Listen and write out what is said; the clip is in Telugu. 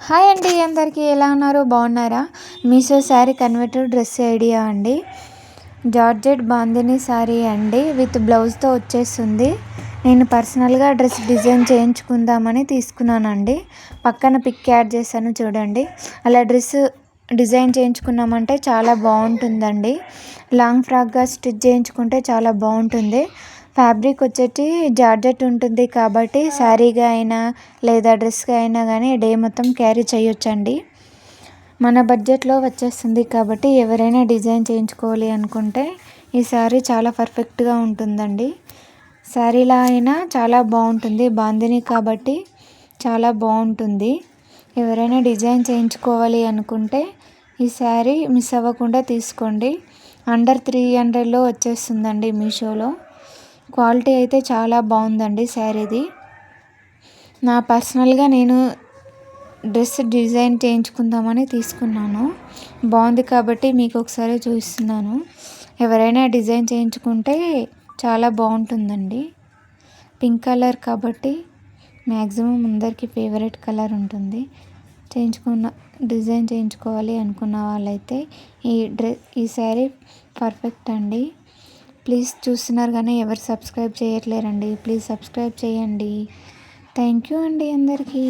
హాయ్ అండి, అందరికీ ఎలా ఉన్నారు? బాగున్నారా? Meesho sari converter dress idea అండి. జార్జెట్ బాందిని శారీ అండి, విత్ బ్లౌజ్తో వచ్చేస్తుంది. నేను పర్సనల్గా డ్రెస్ డిజైన్ చేయించుకుందామని తీసుకున్నానండి. పక్కన పిక్ యాడ్ చేశాను చూడండి. అలా డ్రెస్ డిజైన్ చేయించుకున్నామంటే చాలా బాగుంటుందండి. లాంగ్ ఫ్రాక్గా స్టిచ్ చేయించుకుంటే చాలా బాగుంటుంది. ఫ్యాబ్రిక్ వచ్చేసి జార్జెట్ ఉంటుంది కాబట్టి శారీగా అయినా లేదా డ్రెస్గా అయినా కానీ డే మొత్తం క్యారీ చేయొచ్చండి. మన బడ్జెట్లో వచ్చేస్తుంది కాబట్టి ఎవరైనా డిజైన్ చేయించుకోవాలి అనుకుంటే ఈ శారీ చాలా పర్ఫెక్ట్గా ఉంటుందండి. శారీలా అయినా చాలా బాగుంటుంది, బాందిని కాబట్టి చాలా బాగుంటుంది. ఎవరైనా డిజైన్ చేయించుకోవాలి అనుకుంటే ఈ శారీ మిస్ అవ్వకుండా తీసుకోండి. అండర్ 300లో వచ్చేస్తుందండి మీషోలో. క్వాలిటీ అయితే చాలా బాగుందండి శారీది. పర్సనల్గా నేను డ్రెస్ డిజైన్ చేయించుకుందామని తీసుకున్నాను. బాగుంది కాబట్టి మీకు ఒకసారి చూపిస్తున్నాను. ఎవరైనా డిజైన్ చేయించుకుంటే చాలా బాగుంటుందండి. పింక్ కలర్ కాబట్టి మ్యాక్సిమం అందరికీ ఫేవరెట్ కలర్ ఉంటుంది. డిజైన్ చేయించుకోవాలి అనుకున్న వాళ్ళైతే ఈ శారీ పర్ఫెక్ట్ అండి. ప్లీజ్ చూస్తున్నారు కానీ ఎవరు సబ్స్క్రైబ్ చేయట్లేరండి. ప్లీజ్ సబ్స్క్రైబ్ చేయండి. థ్యాంక్ యూ అండి అందరికీ.